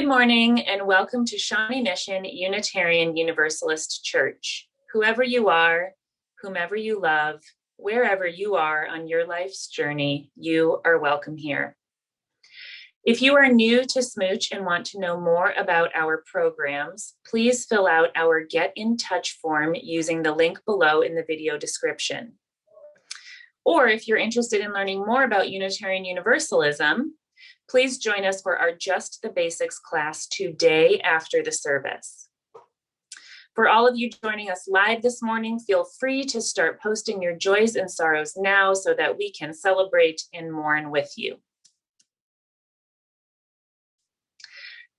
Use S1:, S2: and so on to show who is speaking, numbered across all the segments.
S1: Good morning and welcome to Shawnee Mission Unitarian Universalist Church. Whoever you are, whomever you love, wherever you are on your life's journey, you are welcome here. If you are new to SMUUCh and want to know more about our programs, please fill out our Get in Touch form using the link below in the video description. Or if you're interested in learning more about Unitarian Universalism, please join us for our Just the Basics class today after the service. For all of you joining us live this morning, feel free to start posting your joys and sorrows now so that we can celebrate and mourn with you.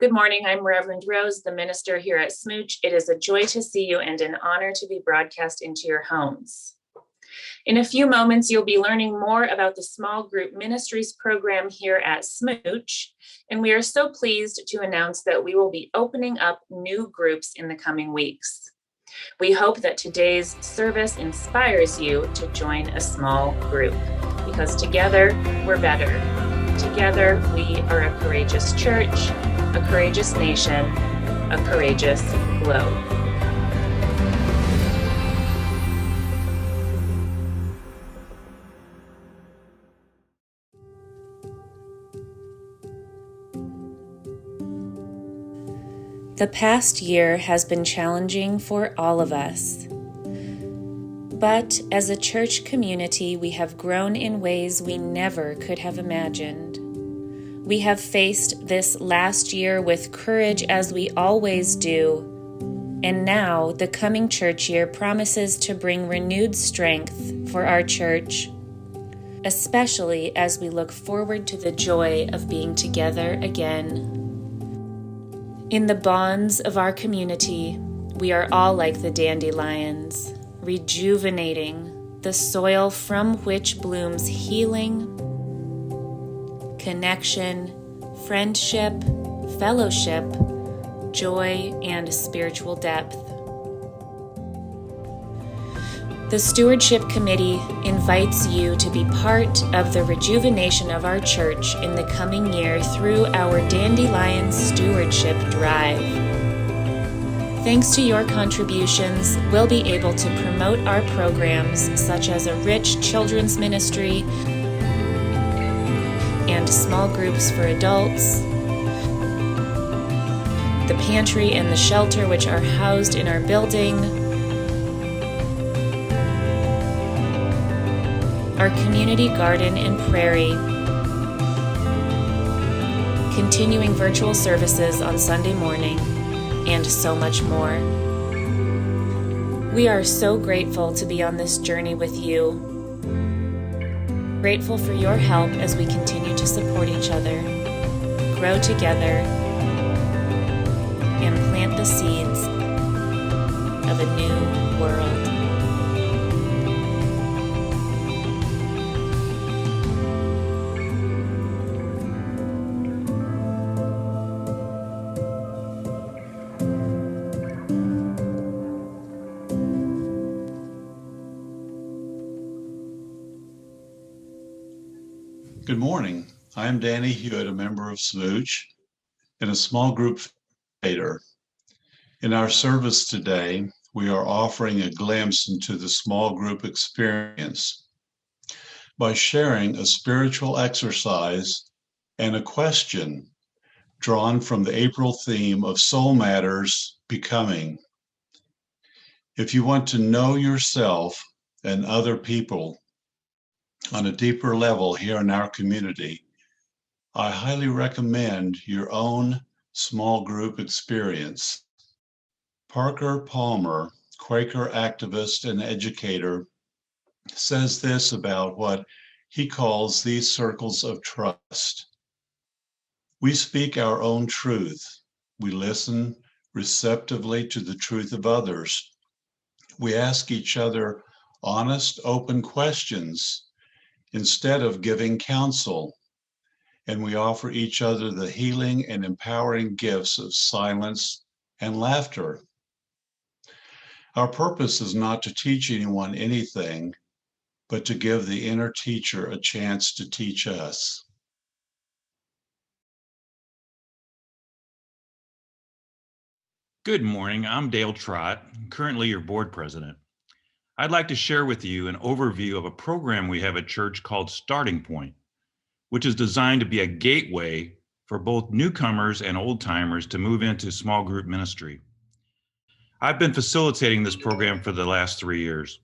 S1: Good morning, I'm Reverend Rose, the minister here at SMUUCh. It is a joy to see you and an honor to be broadcast into your homes. In a few moments, you'll be learning more about the Small Group Ministries program here at SMUUCh, and we are so pleased to announce that we will be opening up new groups in the coming weeks. We hope that today's service inspires you to join a small group, because together we're better. Together we are a courageous church, a courageous nation, a courageous globe. The past year has been challenging for all of us. But as a church community, we have grown in ways we never could have imagined. We have faced this last year with courage as we always do. And now the coming church year promises to bring renewed strength for our church, especially as we look forward to the joy of being together again. In the bonds of our community, we are all like the dandelions, rejuvenating the soil from which blooms healing, connection, friendship, fellowship, joy, and spiritual depth. The Stewardship Committee invites you to be part of the rejuvenation of our church in the coming year through our Dandelion Stewardship Drive. Thanks to your contributions, we'll be able to promote our programs such as a rich children's ministry and small groups for adults, the pantry and the shelter which are housed in our building, our community garden and prairie, continuing virtual services on Sunday morning, and so much more. We are so grateful to be on this journey with you. Grateful for your help as we continue to support each other, grow together, and plant the seeds of a new world.
S2: Good morning. I am Danny Hewitt, a member of SMUUCh and a small group facilitator. In our service today, we are offering a glimpse into the small group experience by sharing a spiritual exercise and a question drawn from the April theme of Soul Matters, Becoming. If you want to know yourself and other people on a deeper level here in our community, I highly recommend your own small group experience. Parker Palmer, Quaker activist and educator, says this about what he calls these circles of trust. We speak our own truth. We listen receptively to the truth of others. We ask each other honest, open questions instead of giving counsel, and we offer each other the healing and empowering gifts of silence and laughter. Our purpose is not to teach anyone anything, but to give the inner teacher a chance to teach us.
S3: Good morning. I'm Dale Trott, currently your board president. I'd like to share with you an overview of a program we have at church called Starting Point, which is designed to be a gateway for both newcomers and old-timers to move into small group ministry. I've been facilitating this program for the last 3 years.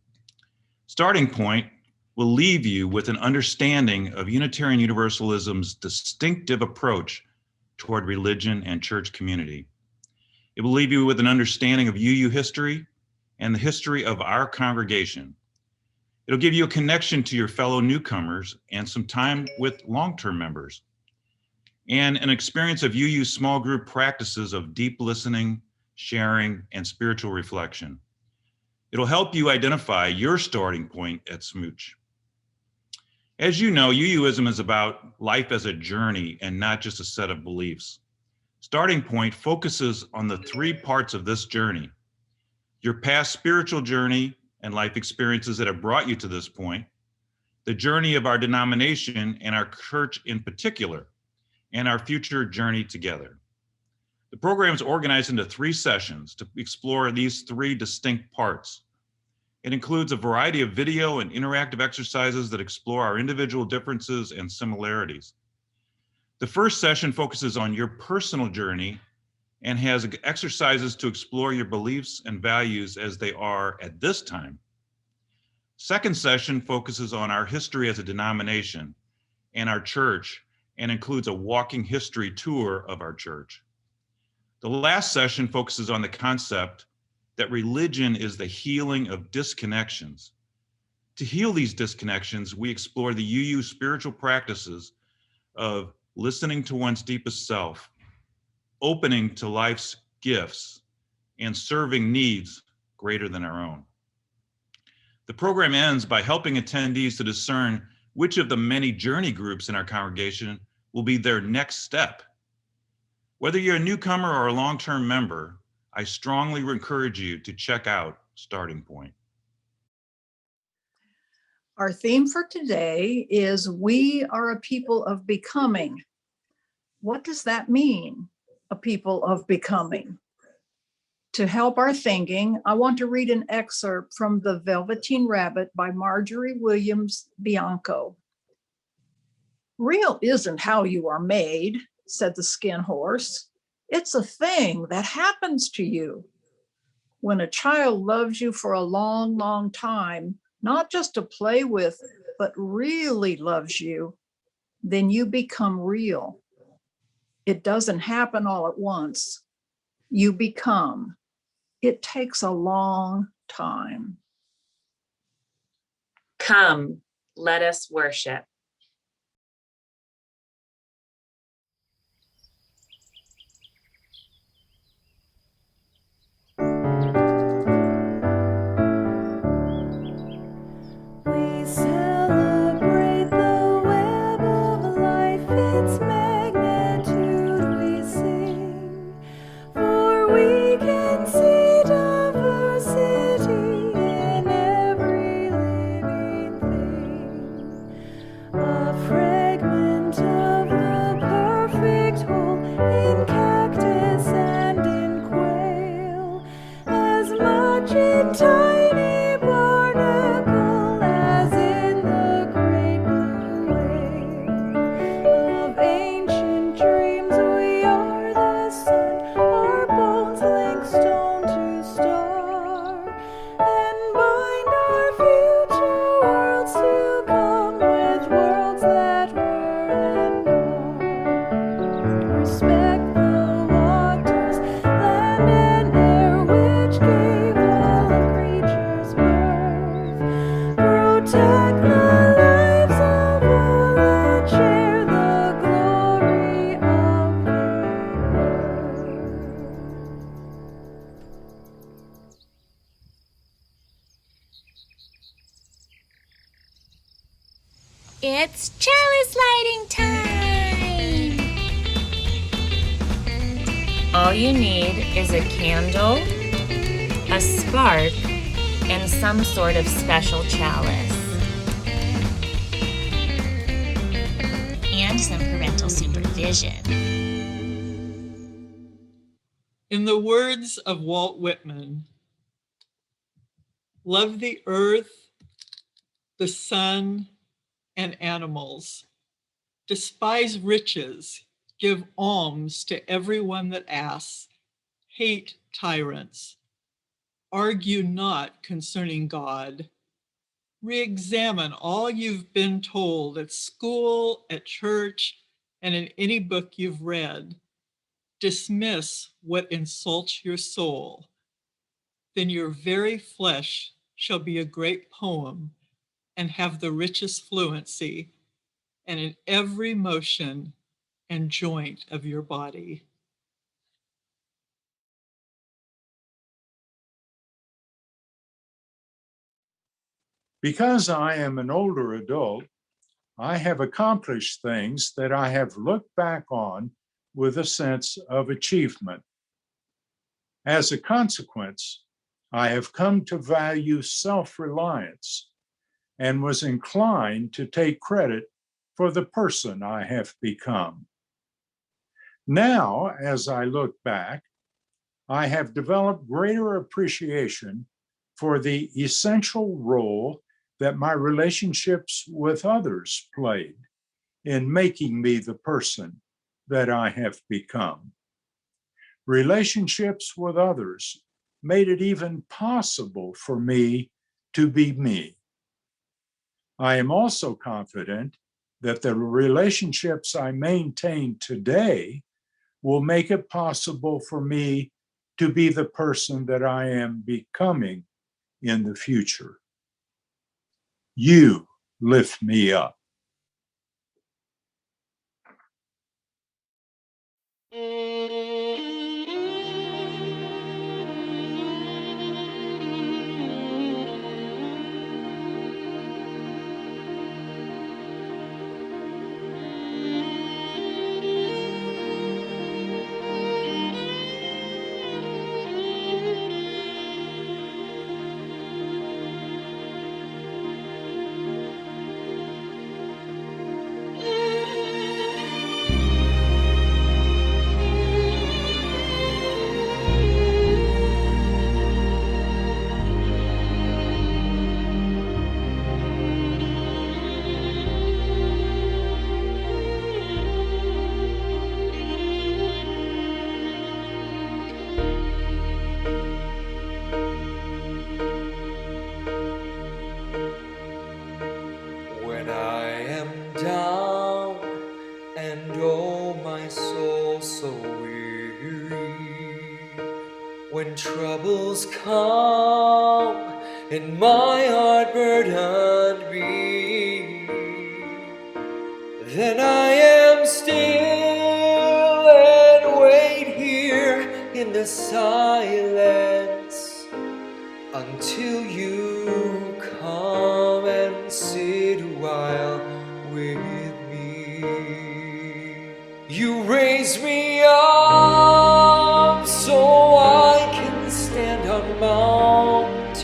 S3: Starting Point will leave you with an understanding of Unitarian Universalism's distinctive approach toward religion and church community. It will leave you with an understanding of UU history and the history of our congregation. It'll give you a connection to your fellow newcomers and some time with long-term members, and an experience of UU small group practices of deep listening, sharing, and spiritual reflection. It'll help you identify your starting point at SMUUCh. As you know, UUism is about life as a journey and not just a set of beliefs. Starting Point focuses on the 3 parts of this journey: your past spiritual journey and life experiences that have brought you to this point, the journey of our denomination and our church in particular, and our future journey together. The program is organized into 3 sessions to explore these 3 distinct parts. It includes a variety of video and interactive exercises that explore our individual differences and similarities. The first session focuses on your personal journey and has exercises to explore your beliefs and values as they are at this time. Second session focuses on our history as a denomination and our church, and includes a walking history tour of our church. The last session focuses on the concept that religion is the healing of disconnections. To heal these disconnections, we explore the UU spiritual practices of listening to one's deepest self, opening to life's gifts, and serving needs greater than our own. The program ends by helping attendees to discern which of the many journey groups in our congregation will be their next step. Whether you're a newcomer or a long-term member, I strongly encourage you to check out Starting Point.
S4: Our theme for today is We Are a People of Becoming. What does that mean, a people of becoming? To help our thinking, I want to read an excerpt from The Velveteen Rabbit by Marjorie Williams Bianco. Real isn't how you are made, said the skin horse. It's a thing that happens to you. When a child loves you for a long, long time, not just to play with, but really loves you, then you become real. It doesn't happen all at once. You become. It takes a long time.
S1: Come, let us worship.
S5: It's chalice lighting time!
S1: All you need is a candle, a spark, and some sort of special chalice.
S5: And some parental supervision.
S6: In the words of Walt Whitman, love the earth, the sun, and animals. Despise riches, give alms to everyone that asks, hate tyrants. Argue not concerning God. Re-examine all you've been told at school, at church, and in any book you've read. Dismiss what insults your soul. Then your very flesh shall be a great poem and have the richest fluency, and in every motion and joint of your body.
S7: Because I am an older adult, I have accomplished things that I have looked back on with a sense of achievement. As a consequence, I have come to value self-reliance and was inclined to take credit for the person I have become. Now, as I look back, I have developed greater appreciation for the essential role that my relationships with others played in making me the person that I have become. Relationships with others made it even possible for me to be me. I am also confident that the relationships I maintain today will make it possible for me to be the person that I am becoming in the future. You lift me up.
S8: When I am down and oh my soul so weary, when troubles come and my heart burdened be, then I am still and wait here in the silence until you come and sit a while with me. You raise me up so I can stand on mountains.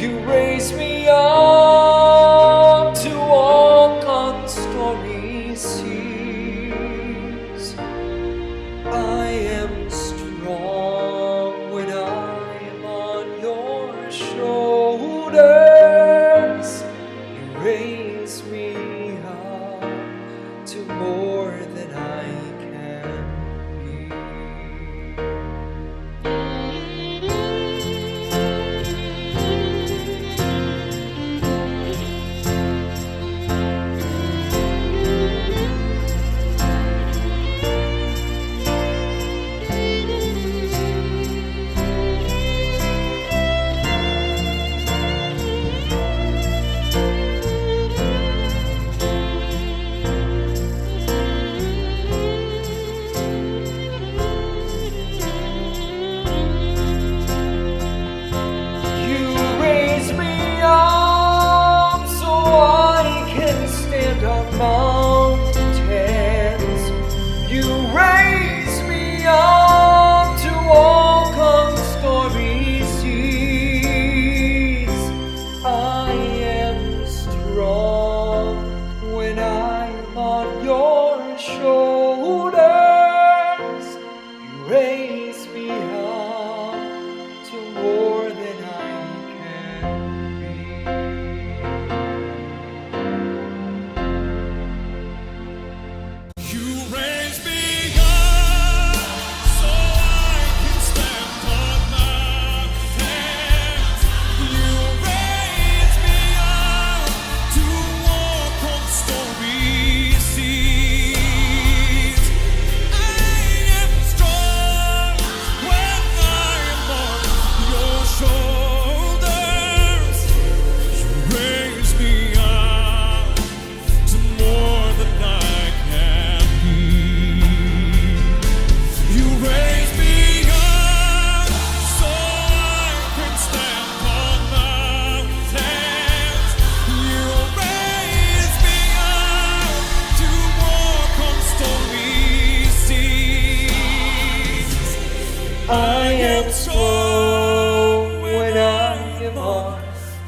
S8: You raise me up to walk on stormy seas. I am strong when I am on your shoulders. You raise me up to more than I can be.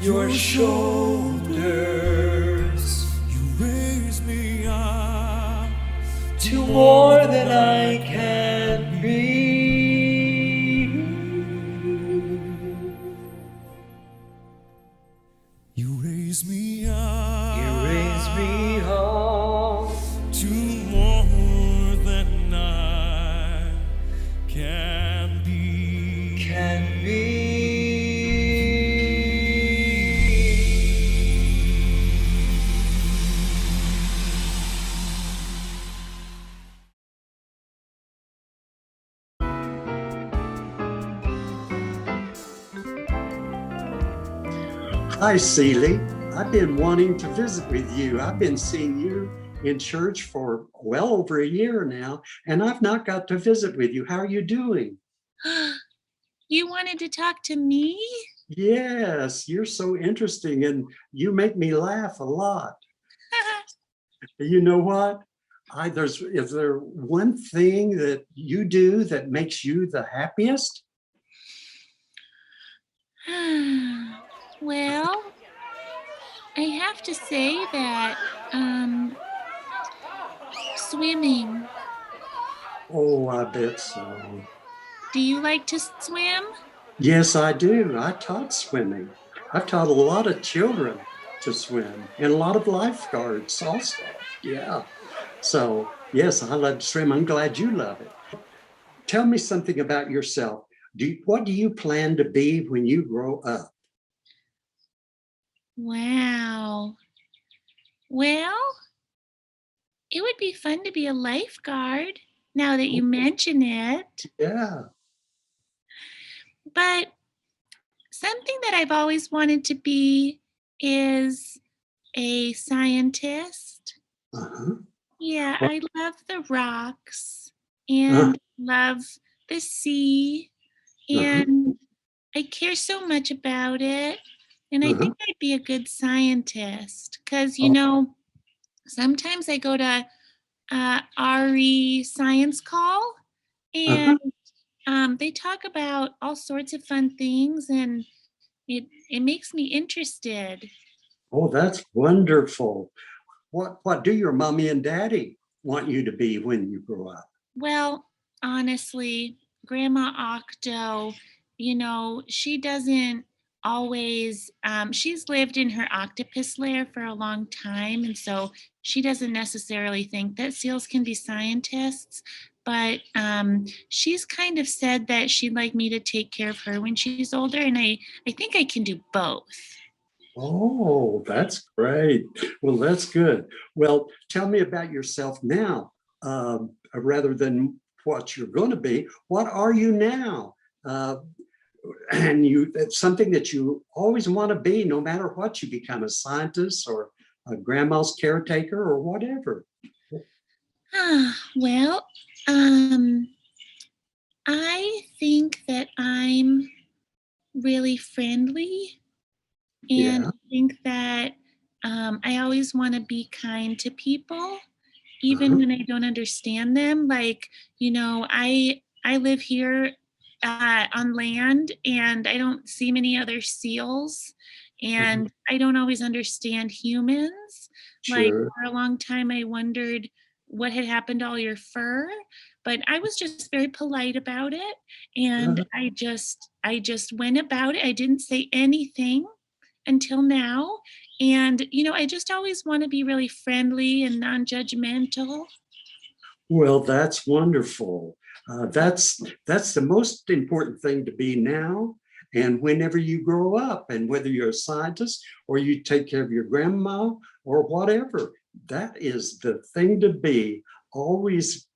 S8: your shoulders. You raise me up to more than I can be. You raise me up. You raise me up to more than I can be. Can be.
S9: Hi, Celie. I've been wanting to visit with you. I've been seeing you in church for well over a year now, and I've not got to visit with you. How are you doing?
S5: You wanted to talk to me?
S9: Yes, you're so interesting, and you make me laugh a lot. You know what? Is there one thing that you do that makes you the happiest?
S5: Well, I have to say that swimming.
S9: Oh, I bet so.
S5: Do you like to swim?
S9: Yes, I do. I taught swimming. I've taught a lot of children to swim and a lot of lifeguards also. Yeah. So, yes, I love to swim. I'm glad you love it. Tell me something about yourself. What do you plan to be when you grow up?
S5: Wow. Well, it would be fun to be a lifeguard now that you mention it.
S9: Yeah.
S5: But something that I've always wanted to be is a scientist.
S9: Uh-huh.
S5: Yeah,
S9: Well-
S5: I love the rocks and love the sea, and I care so much about it. And I think I'd be a good scientist because, sometimes I go to RE Science Call, and they talk about all sorts of fun things, and it makes me interested.
S9: Oh, that's wonderful. What do your mommy and daddy want you to be when you grow up?
S5: Well, honestly, Grandma Octo, she doesn't always, she's lived in her octopus lair for a long time. And so she doesn't necessarily think that seals can be scientists. But she's kind of said that she'd like me to take care of her when she's older. And I think I can do both.
S9: Oh, that's great. Well, that's good. Well, tell me about yourself now, rather than what you're going to be. What are you now? And it's something that you always want to be, no matter what you become, a scientist or a grandma's caretaker or whatever.
S5: Well, I think that I'm really friendly. And I think that I always want to be kind to people, even when I don't understand them. Like, I live here on land, and I don't see many other seals, and I don't always understand humans. Like,
S9: Sure.
S5: for a long time, I wondered what had happened to all your fur, but I was just very polite about it, and I just went about it. I didn't say anything until now. And, I just always want to be really friendly and non-judgmental.
S9: Well, that's wonderful. That's the most important thing to be now and whenever you grow up, and whether you're a scientist or you take care of your grandma or whatever, that is the thing to be. Always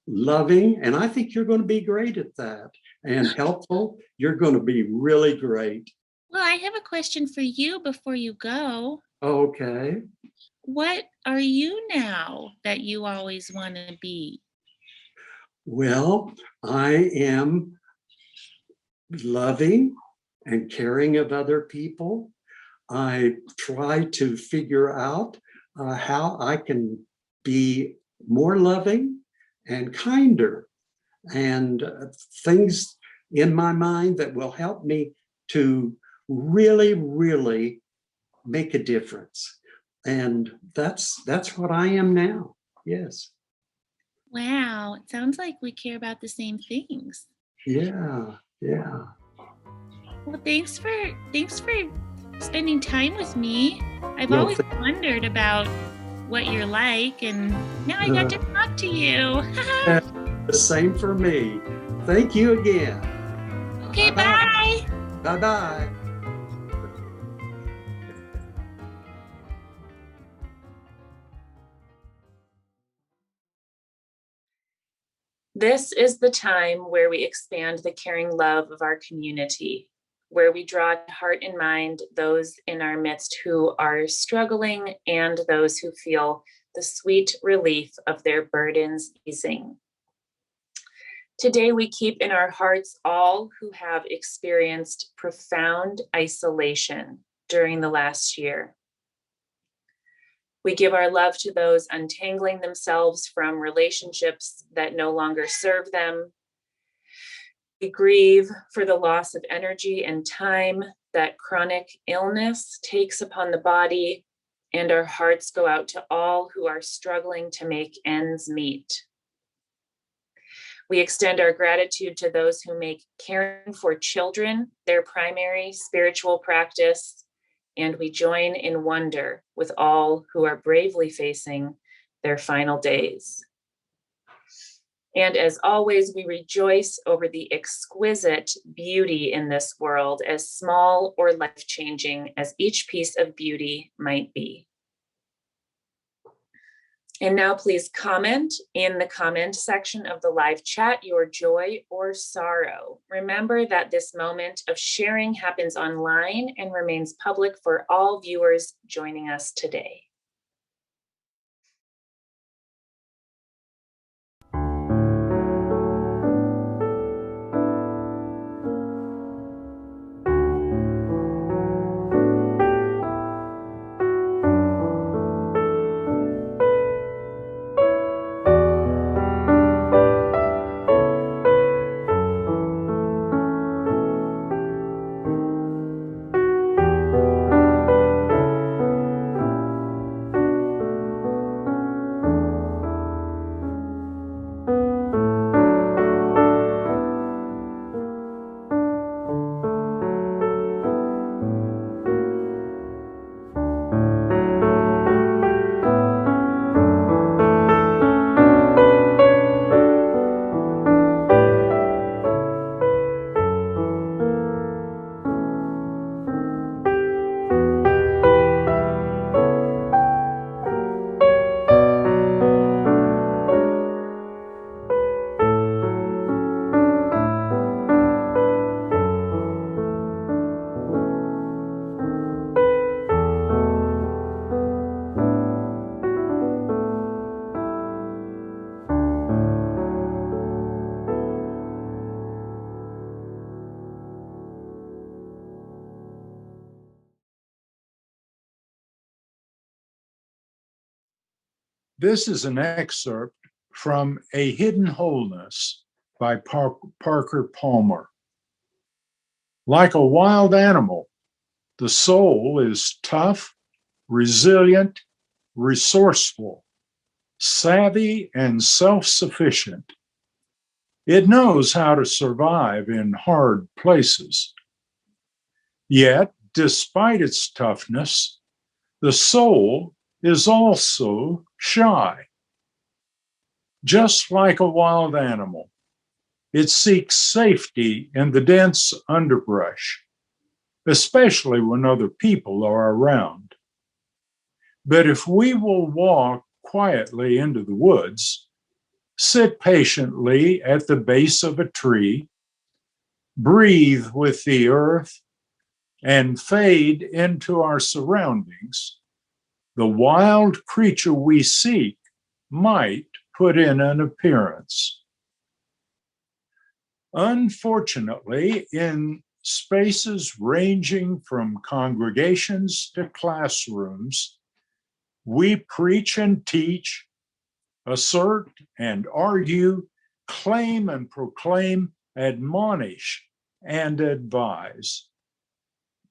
S9: loving, and I think you're going to be great at that, and helpful. You're going to be really great.
S5: Well, I have a question for you before you go.
S9: Okay.
S5: What are you now that you always want to be?
S9: Well, I am loving and caring of other people. I try to figure out how I can be more loving and kinder, and things in my mind that will help me to really, really make a difference. And that's what I am now. Yes.
S5: Wow, it sounds like we care about the same things.
S9: Yeah. Yeah.
S5: Well, thanks for spending time with me. I've
S9: Well,
S5: always wondered about what you're like, and now I got to talk to you.
S9: The same for me. Thank you again.
S5: Okay, bye.
S9: Bye-bye.
S1: This is the time where we expand the caring love of our community, where we draw to heart and mind those in our midst who are struggling and those who feel the sweet relief of their burdens easing. Today, we keep in our hearts all who have experienced profound isolation during the last year. We give our love to those untangling themselves from relationships that no longer serve them. We grieve for the loss of energy and time that chronic illness takes upon the body, and our hearts go out to all who are struggling to make ends meet. We extend our gratitude to those who make caring for children their primary spiritual practice, and we join in wonder with all who are bravely facing their final days. And as always, we rejoice over the exquisite beauty in this world, as small or life-changing as each piece of beauty might be. And now please comment in the comment section of the live chat your joy or sorrow. Remember that this moment of sharing happens online and remains public for all viewers joining us today.
S7: This is an excerpt from A Hidden Wholeness by Parker Palmer. Like a wild animal, the soul is tough, resilient, resourceful, savvy, and self-sufficient. It knows how to survive in hard places. Yet, despite its toughness, the soul is also shy. Just like a wild animal, it seeks safety in the dense underbrush, especially when other people are around. But if we will walk quietly into the woods, sit patiently at the base of a tree, breathe with the earth, and fade into our surroundings, the wild creature we seek might put in an appearance. Unfortunately, in spaces ranging from congregations to classrooms, we preach and teach, assert and argue, claim and proclaim, admonish and advise.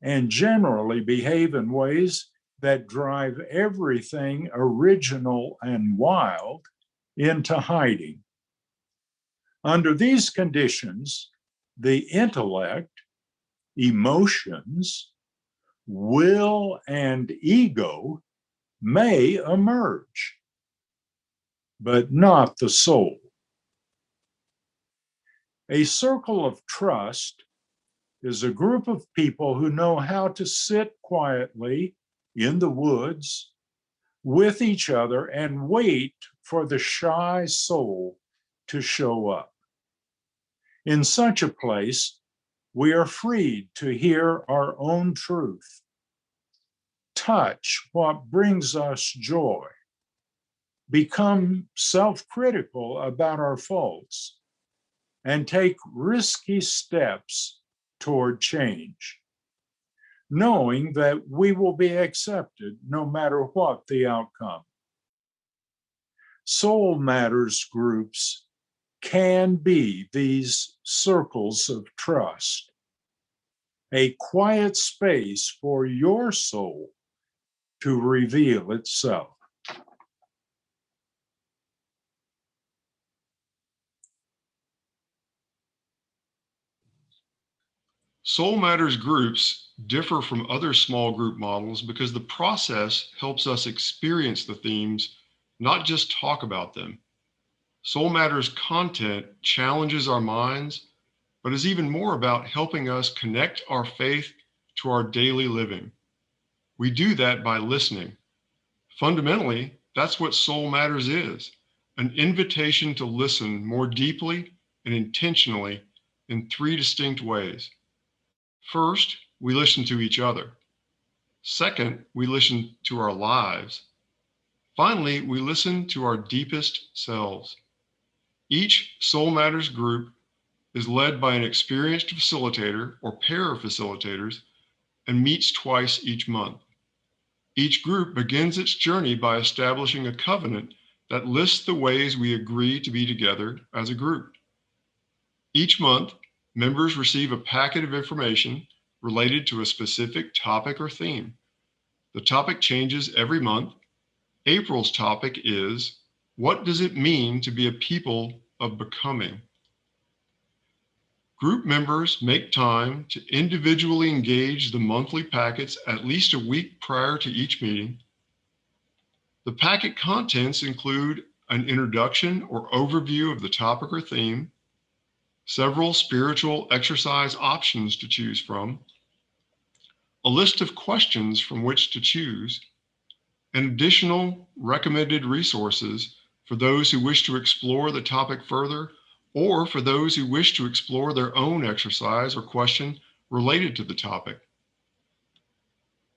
S7: and generally behave in ways that drive everything original and wild into hiding. Under these conditions, the intellect, emotions, will, and ego may emerge, but not the soul. A circle of trust is a group of people who know how to sit quietly in the woods with each other and wait for the shy soul to show up. In such a place, we are freed to hear our own truth, touch what brings us joy, become self-critical about our faults, and take risky steps toward change, knowing that we will be accepted no matter what the outcome. Soul Matters groups can be these circles of trust, a quiet space for your soul to reveal itself.
S10: Soul Matters groups differ from other small group models because the process helps us experience the themes, not just talk about them. Soul Matters content challenges our minds, but is even more about helping us connect our faith to our daily living. We do that by listening. Fundamentally, that's what Soul Matters is, an invitation to listen more deeply and intentionally in three distinct ways. First, we listen to each other. Second, we listen to our lives. Finally, we listen to our deepest selves. Each Soul Matters group is led by an experienced facilitator or pair of facilitators and meets twice each month. Each group begins its journey by establishing a covenant that lists the ways we agree to be together as a group. Each month, members receive a packet of information related to a specific topic or theme. The topic changes every month. April's topic is, what does it mean to be a people of becoming? Group members make time to individually engage the monthly packets at least a week prior to each meeting. The packet contents include an introduction or overview of the topic or theme, several spiritual exercise options to choose from, a list of questions from which to choose, and additional recommended resources for those who wish to explore the topic further, or for those who wish to explore their own exercise or question related to the topic.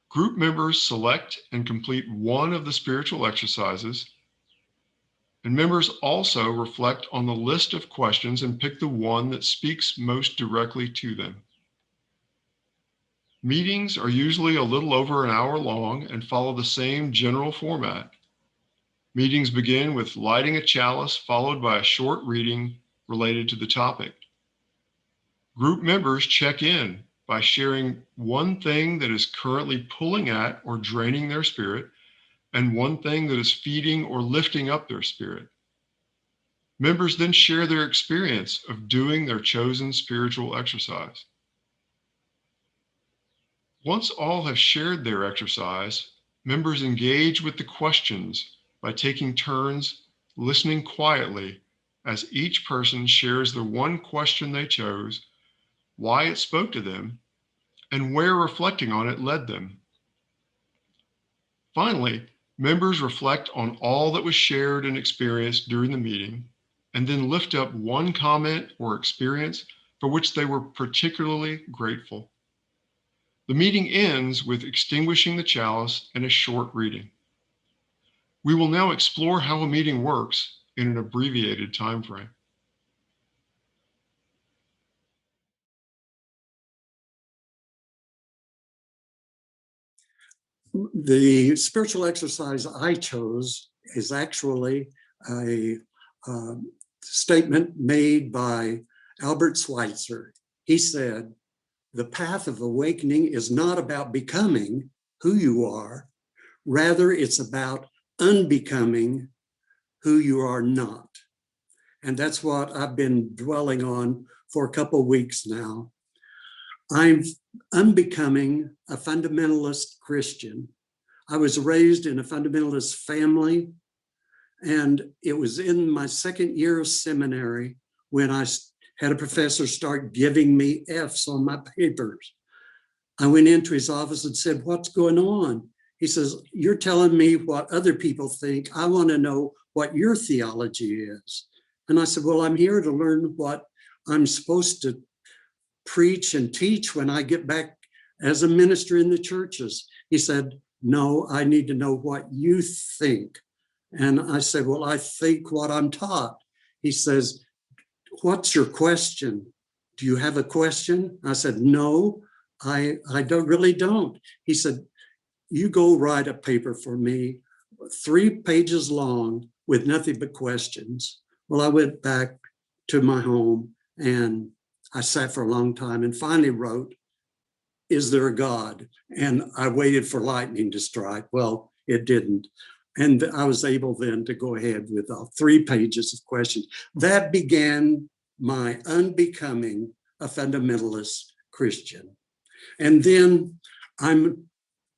S10: Group members select and complete one of the spiritual exercises, and members also reflect on the list of questions and pick the one that speaks most directly to them. Meetings are usually a little over an hour long and follow the same general format. Meetings begin with lighting a chalice, followed by a short reading related to the topic. Group members check in by sharing one thing that is currently pulling at or draining their spirit, and one thing that is feeding or lifting up their spirit. Members then share their experience of doing their chosen spiritual exercise. Once all have shared their exercise, members engage with the questions by taking turns listening quietly as each person shares the one question they chose, why it spoke to them, and where reflecting on it led them. Finally, members reflect on all that was shared and experienced during the meeting, and then lift up one comment or experience for which they were particularly grateful. The meeting ends with extinguishing the chalice and a short reading. We will now explore how a meeting works in an abbreviated time frame.
S9: The spiritual exercise I chose is actually a statement made by Albert Schweitzer. He said, the path of awakening is not about becoming who you are. Rather, it's about unbecoming who you are not. And that's what I've been dwelling on for a couple of weeks now. I'm unbecoming a fundamentalist Christian. I was raised in a fundamentalist family, and it was in my second year of seminary when I had a professor start giving me F's on my papers. I went into his office and said, "What's going on?" He says, "You're telling me what other people think. I want to know what your theology is." And I said, "Well, I'm here to learn what I'm supposed to preach and teach when I get back as a minister in the churches." He said, "No, I need to know what you think." And I said, "Well, I think what I'm taught." He says, "What's your question? Do you have a question?" I said, "No, I really don't." He said, "You go write a paper for me, 3 pages long with nothing but questions." Well, I went back to my home and I sat for a long time and finally wrote, "Is there a God?" And I waited for lightning to strike. Well, it didn't. And I was able then to go ahead with 3 pages of questions. That began my unbecoming a fundamentalist Christian. And then I'm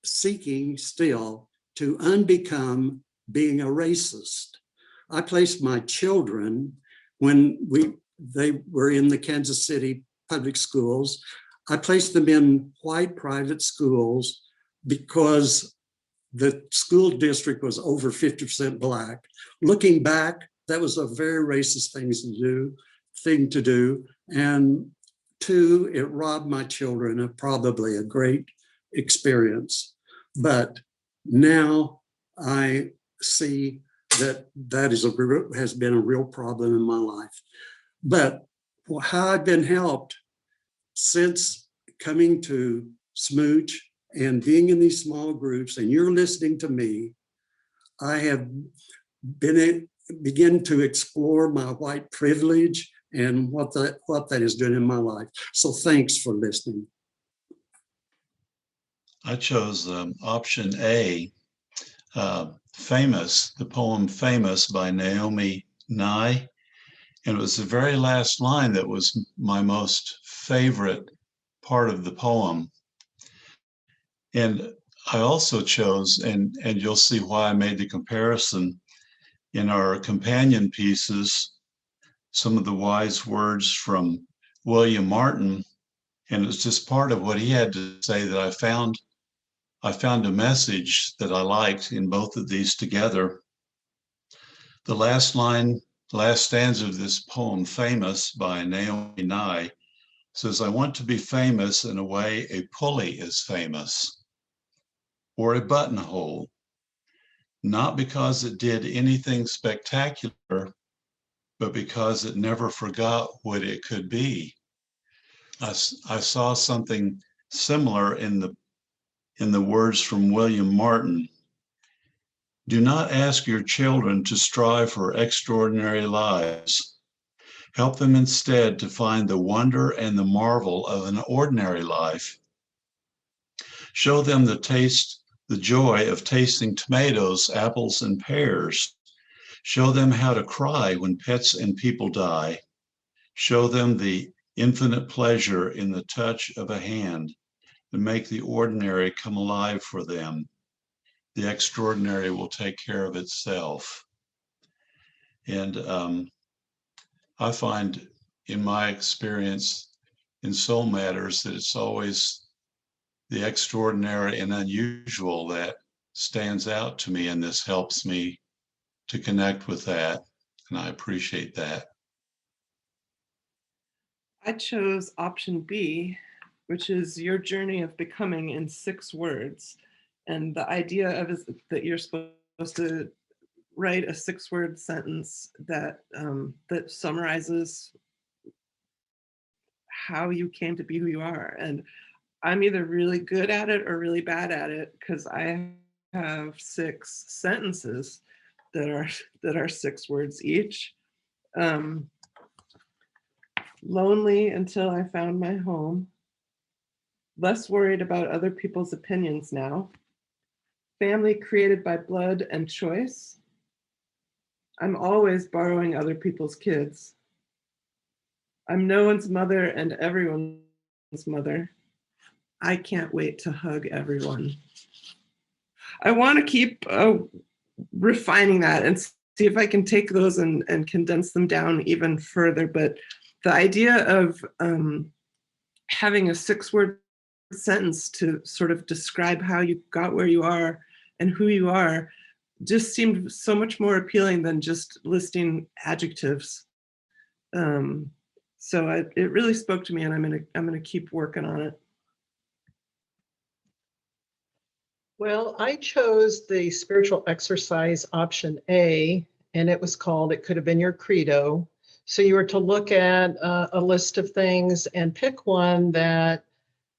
S9: seeking still to unbecome being a racist. I placed my children when they were in the Kansas City public schools. I placed them in white private schools because the school district was over 50% Black. Looking back, that was a very racist thing to do. And 2, it robbed my children of probably a great experience. But now I see that has been a real problem in my life. But how I've been helped since coming to SMUUCh and being in these small groups, and you're listening to me, I have begin to explore my white privilege and what that is doing in my life. So thanks for listening.
S2: I chose option A, Famous, the poem Famous by Naomi Nye. And it was the very last line that was my most favorite part of the poem. And I also chose, and you'll see why I made the comparison, in our companion pieces, some of the wise words from William Martin. And it's just part of what he had to say that I found a message that I liked in both of these together. The last stanza of this poem, Famous by Naomi Nye, says, "I want to be famous in a way a pulley is famous, or a buttonhole, not because it did anything spectacular, but because it never forgot what it could be." I saw something similar in the words from William Martin. "Do not ask your children to strive for extraordinary lives. Help them instead to find the wonder and the marvel of an ordinary life. Show them the joy of tasting tomatoes, apples, and pears. Show them how to cry when pets and people die. Show them the infinite pleasure in the touch of a hand, and make the ordinary come alive for them. The extraordinary will take care of itself." And I find in my experience in soul matters that it's always the extraordinary and unusual that stands out to me, and this helps me to connect with that, and I appreciate that.
S11: I chose option B, which is your journey of becoming in 6 words. And the idea of is that you're supposed to write a 6-word sentence that summarizes how you came to be who you are. And I'm either really good at it or really bad at it, because I have 6 sentences that are 6 words each. Lonely until I found my home. less worried about other people's opinions now, family created by blood and choice. I'm always borrowing other people's kids. I'm no one's mother and everyone's mother. I can't wait to hug everyone. I want to keep refining that and see if I can take those and condense them down even further. But the idea of having a 6-word sentence to sort of describe how you got where you are and who you are just seemed so much more appealing than just listing adjectives. So it really spoke to me, and I'm gonna keep working on it.
S12: Well, I chose the spiritual exercise option A, and it was called, it could have been your credo. So you were to look at a list of things and pick one that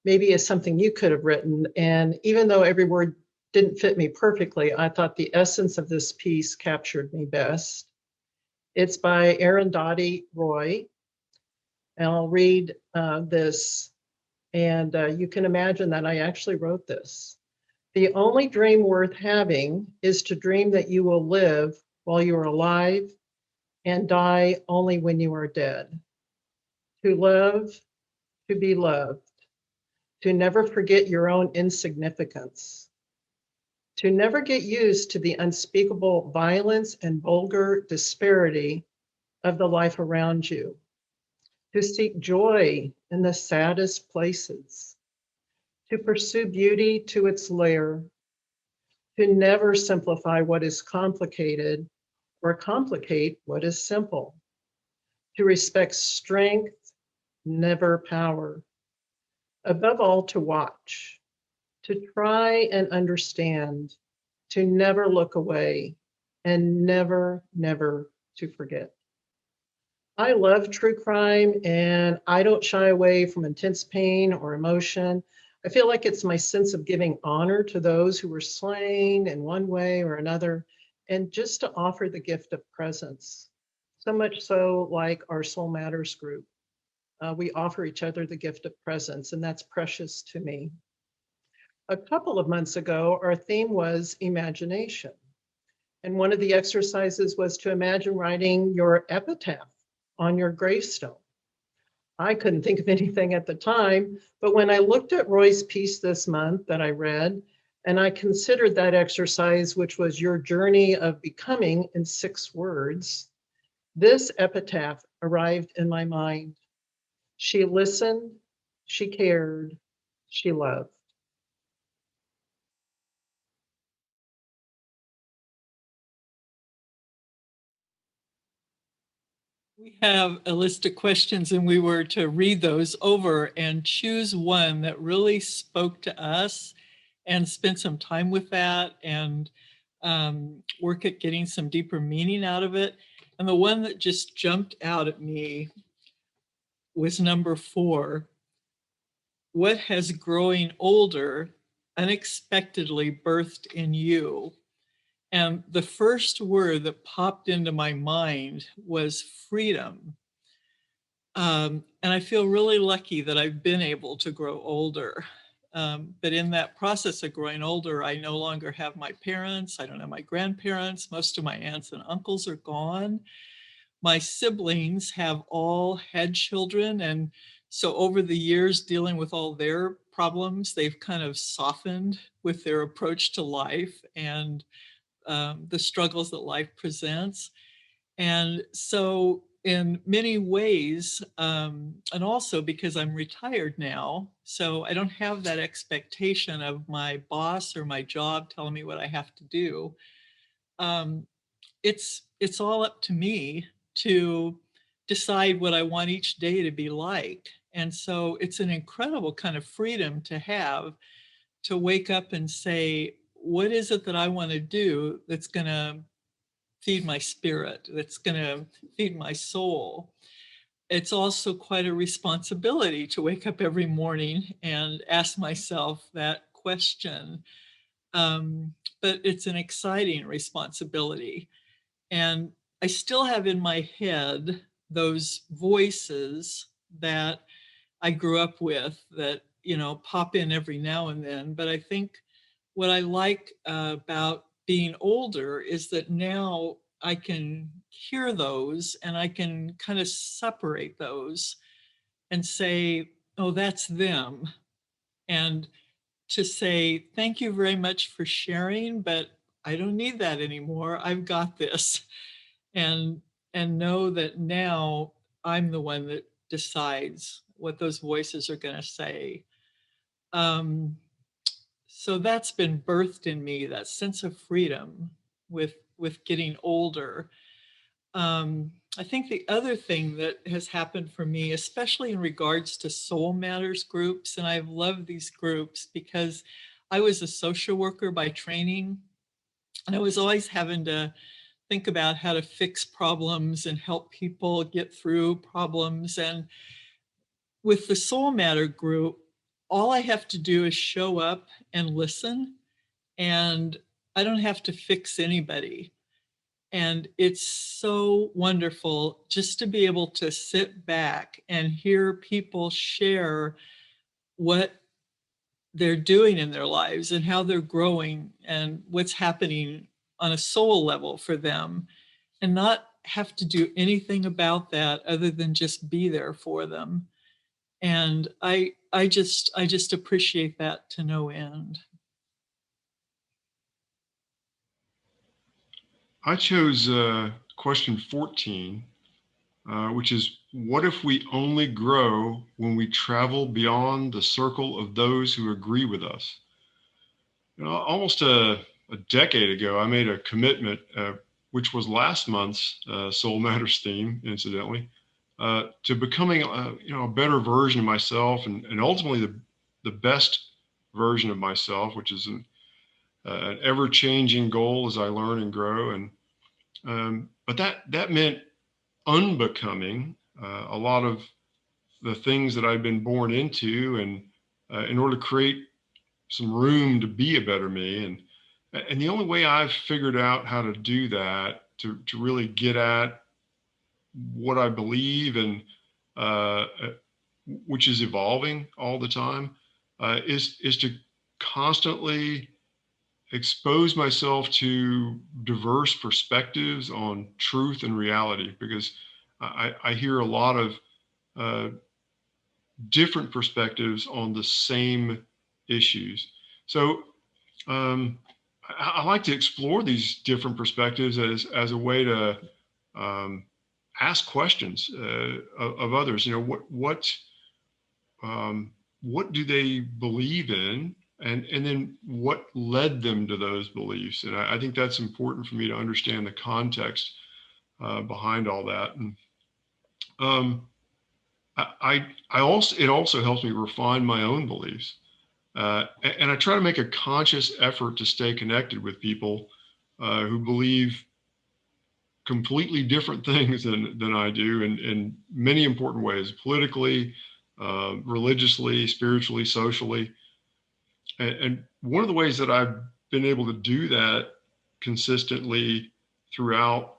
S12: maybe is something you could have written. And even though every word didn't fit me perfectly, I thought the essence of this piece captured me best. It's by Arundhati Roy. And I'll read this. And you can imagine that I actually wrote this. The only dream worth having is to dream that you will live while you are alive and die only when you are dead. To love, to be loved, to never forget your own insignificance, to never get used to the unspeakable violence and vulgar disparity of the life around you, to seek joy in the saddest places, to pursue beauty to its lair, to never simplify what is complicated or complicate what is simple, to respect strength, never power. Above all, to watch, to try and understand, to never look away, and never, never to forget. I love true crime, and I don't shy away from intense pain or emotion. I feel like it's my sense of giving honor to those who were slain in one way or another, and just to offer the gift of presence. So much so, like our Soul Matters group, we offer each other the gift of presence, and that's precious to me. A couple of months ago, our theme was imagination. And one of the exercises was to imagine writing your epitaph on your gravestone. I couldn't think of anything at the time, but when I looked at Roy's piece this month that I read, and I considered that exercise, which was your journey of becoming in 6 words, this epitaph arrived in my mind. She listened, she cared, she loved.
S6: We have a list of questions, and we were to read those over and choose one that really spoke to us and spend some time with that and work at getting some deeper meaning out of it. And the one that just jumped out at me was number 4. What has growing older unexpectedly birthed in you? And the first word that popped into my mind was freedom. And I feel really lucky that I've been able to grow older. But in that process of growing older, I no longer have my parents. I don't have my grandparents. Most of my aunts and uncles are gone. My siblings have all had children. And so over the years, dealing with all their problems, they've kind of softened with their approach to life and the struggles that life presents. And so in many ways, and also because I'm retired now, so I don't have that expectation of my boss or my job telling me what I have to do. It's all up to me to decide what I want each day to be like. And so it's an incredible kind of freedom to have, to wake up and say, what is it that I want to do that's going to feed my spirit, that's going to feed my soul? It's also quite a responsibility to wake up every morning and ask myself that question. But it's an exciting responsibility. And I still have in my head those voices that I grew up with that pop in every now and then. But I think what I like about being older is that now I can hear those and I can kind of separate those and say, oh, that's them. And to say, thank you very much for sharing, but I don't need that anymore. I've got this. And know that now I'm the one that decides what those voices are going to say. So that's been birthed in me, that sense of freedom with getting older. I think the other thing that has happened for me, especially in regards to Soul Matters groups, and I've loved these groups because I was a social worker by training, and I was always having to think about how to fix problems and help people get through problems. And with the Soul Matter group, all I have to do is show up and listen, and I don't have to fix anybody. And it's so wonderful just to be able to sit back and hear people share what they're doing in their lives and how they're growing and what's happening on a soul level for them, and not have to do anything about that other than just be there for them. And I just appreciate that to no end.
S10: I chose question 14, which is, what if we only grow when we travel beyond the circle of those who agree with us? Almost a decade ago, I made a commitment, which was last month's Soul Matters theme, incidentally, to becoming a better version of myself, and ultimately the best version of myself, which is an ever-changing goal as I learn and grow. And but that meant unbecoming a lot of the things that I've been born into, and in order to create some room to be a better me. And the only way I've figured out how to do that, to really get at what I believe, and which is evolving all the time, is to constantly expose myself to diverse perspectives on truth and reality, because I hear a lot of different perspectives on the same issues. So I like to explore these different perspectives as a way to ask questions of others. What do they believe in? And then what led them to those beliefs? And I think that's important for me to understand the context behind all that. And it also helps me refine my own beliefs. And I try to make a conscious effort to stay connected with people who believe completely different things than I do in many important ways, politically, religiously, spiritually, socially. And one of the ways that I've been able to do that consistently throughout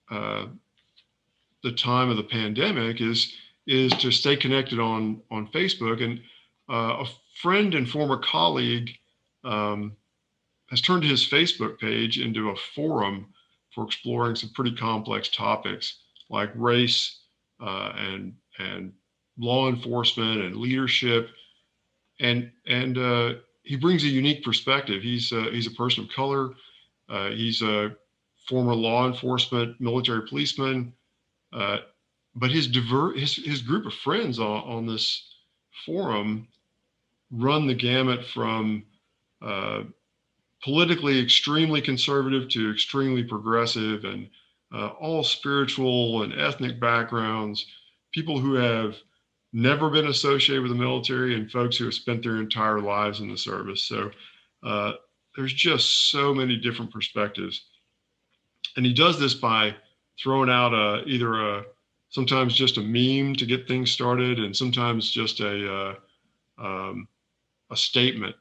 S10: the time of the pandemic is to stay connected on Facebook. And a friend and former colleague has turned his Facebook page into a forum for exploring some pretty complex topics like race and law enforcement and leadership. And he brings a unique perspective. He's a person of color. He's a former law enforcement military policeman. But his group of friends on this forum run the gamut from politically extremely conservative to extremely progressive, and all spiritual and ethnic backgrounds, people who have never been associated with the military, and folks who have spent their entire lives in the service. So there's just so many different perspectives. And he does this by throwing out sometimes just a meme to get things started, and sometimes just a statement.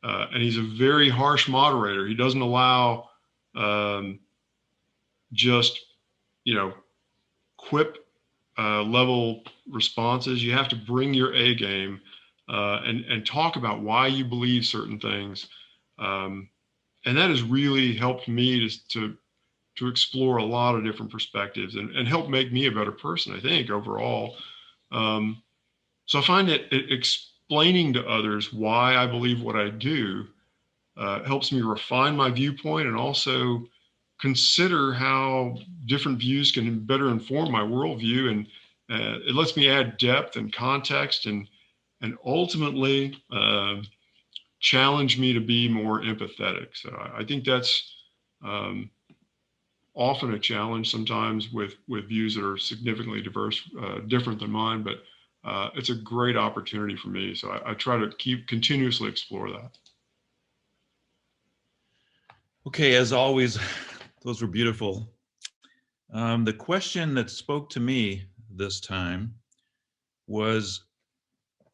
S10: And he's a very harsh moderator. He doesn't allow just quip level responses. You have to bring your A game and talk about why you believe certain things. And that has really helped me to explore a lot of different perspectives and help make me a better person, I think, overall. So I find that explaining to others why I believe what I do helps me refine my viewpoint and also consider how different views can better inform my worldview. And it lets me add depth and context and ultimately challenge me to be more empathetic. So I think that's often a challenge sometimes with views that are significantly different than mine, but it's a great opportunity for me. So I try to continuously explore that.
S3: Okay, as always, those were beautiful. The question that spoke to me this time was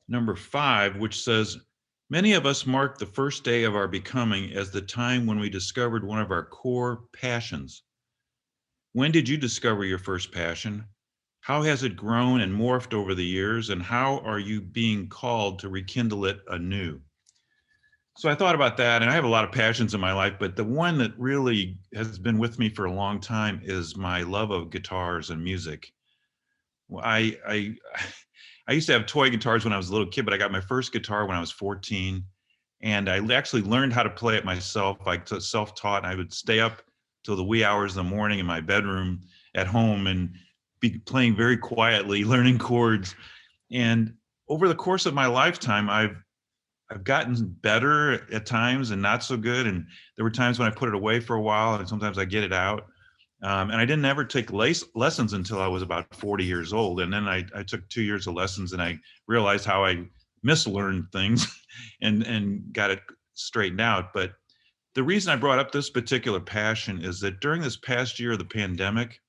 S3: number 5, which says, many of us mark the first day of our becoming as the time when we discovered one of our core passions. When did you discover your first passion? How has it grown and morphed over the years? And how are you being called to rekindle it anew? So I thought about that, and I have a lot of passions in my life, but the one that really has been with me for a long time is my love of guitars and music. I used to have toy guitars when I was a little kid, but I got my first guitar when I was 14, and I actually learned how to play it myself. I self-taught, and I would stay up till the wee hours in the morning in my bedroom at home and be playing very quietly, learning chords. And over the course of my lifetime, I've gotten better at times and not so good. And there were times when I put it away for a while, and sometimes I get it out. And I didn't ever take lessons until I was about 40 years old. And then I took 2 years of lessons, and I realized how I mislearned things and got it straightened out. But the reason I brought up this particular passion is that during this past year of the pandemic,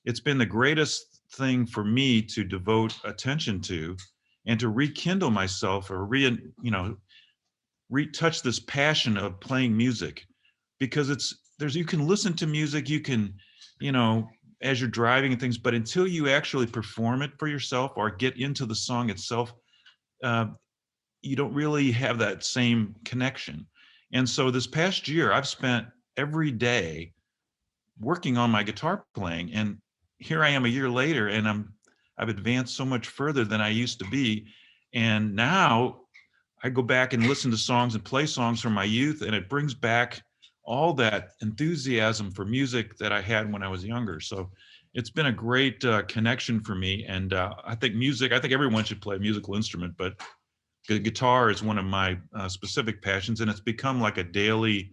S3: it's been the greatest thing for me to devote attention to and to rekindle myself or retouch this passion of playing music, because you can listen to music, you can, as you're driving and things, but until you actually perform it for yourself or get into the song itself, you don't really have that same connection. And so this past year, I've spent every day working on my guitar playing, and here I am a year later, and I've advanced so much further than I used to be. And now I go back and listen to songs and play songs from my youth, and it brings back all that enthusiasm for music that I had when I was younger. So it's been a great connection for me. And I think everyone should play a musical instrument, but the guitar is one of my specific passions, and it's become like a daily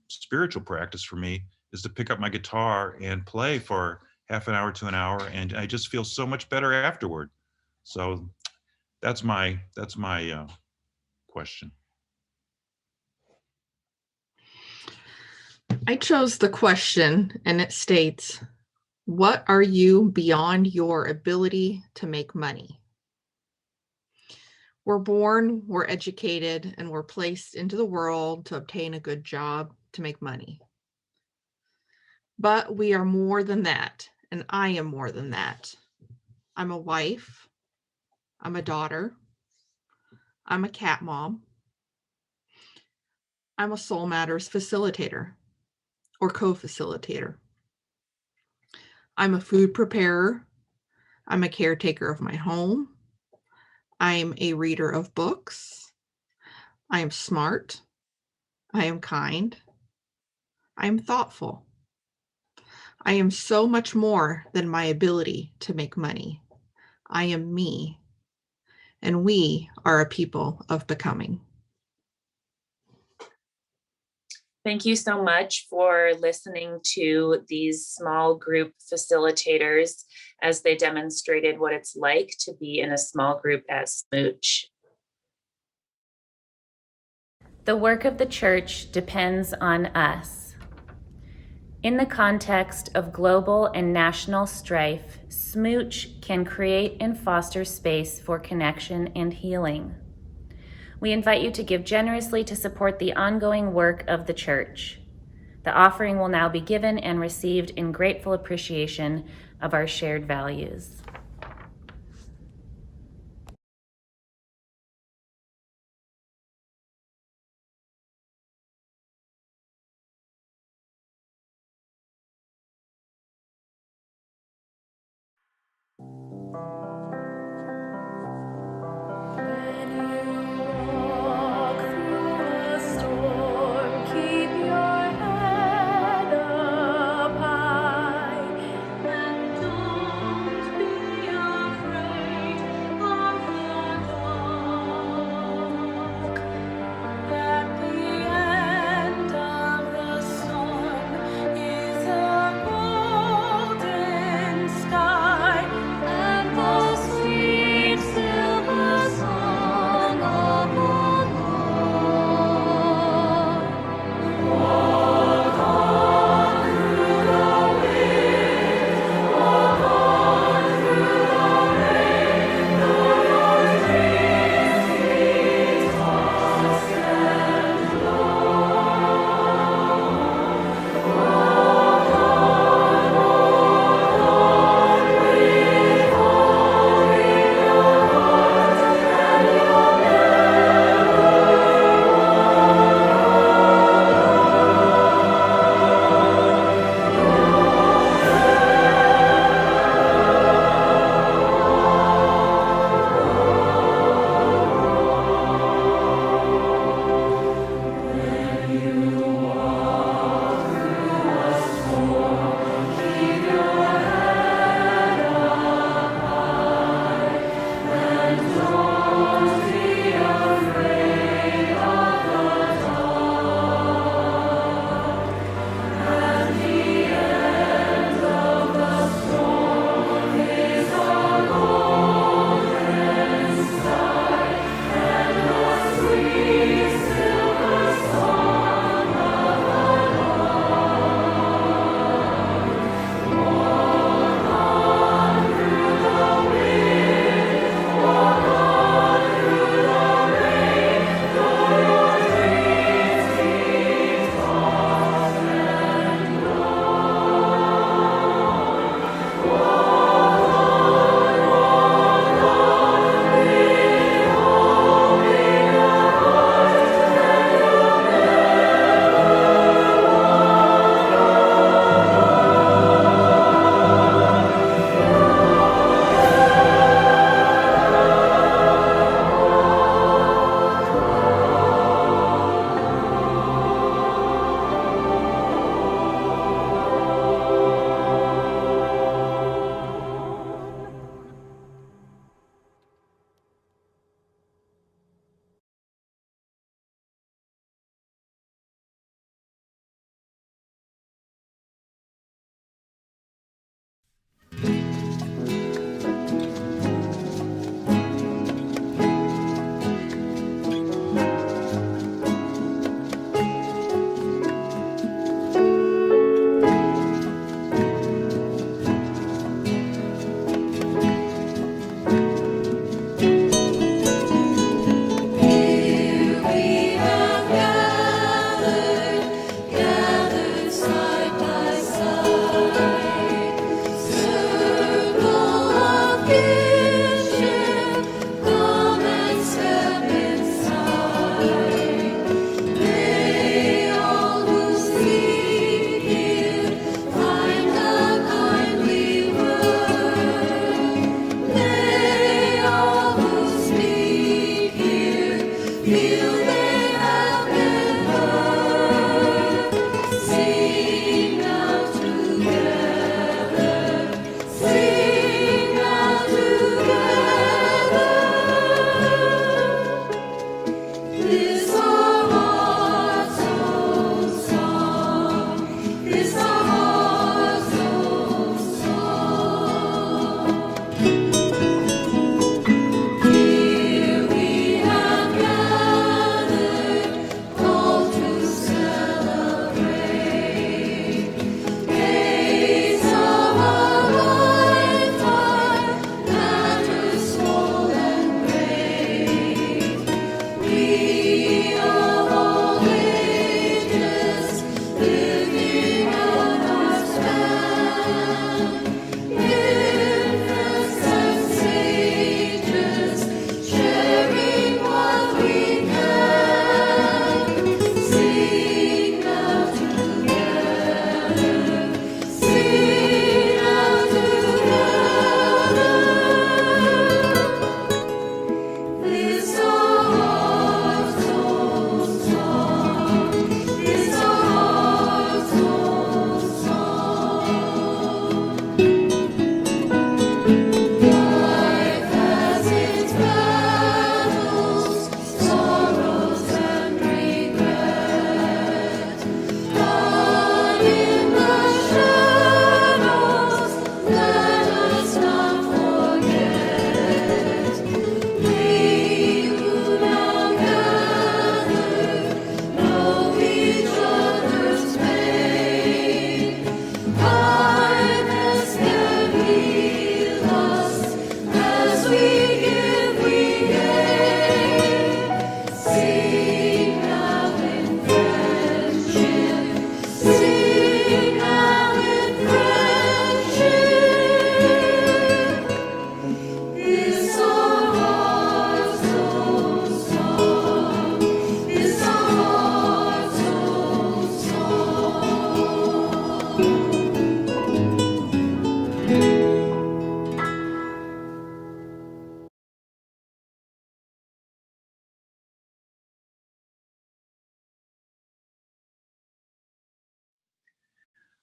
S3: spiritual practice for me, is to pick up my guitar and play for half an hour to an hour, and I just feel so much better afterward. So that's my question.
S13: I chose the question, and it states, what are you beyond your ability to make money? We're born, we're educated, and we're placed into the world to obtain a good job, to make money. But we are more than that, and I am more than that. I'm a wife, I'm a daughter, I'm a cat mom, I'm a Soul Matters facilitator or co-facilitator. I'm a food preparer, I'm a caretaker of my home, I'm a reader of books, I am smart, I am kind, I am thoughtful. I am so much more than my ability to make money. I am me, and we are a people of becoming.
S1: Thank you so much for listening to these small group facilitators as they demonstrated what it's like to be in a small group at SMUUCh. The work of the church depends on us. In the context of global and national strife, SMUUCh can create and foster space for connection and healing. We invite you to give generously to support the ongoing work of the church. The offering will now be given and received in grateful appreciation of our shared values.
S8: And the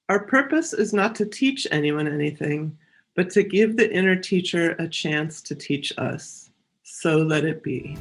S11: Our purpose is not to teach anyone anything, but to give the inner teacher a chance to teach us. So let it be.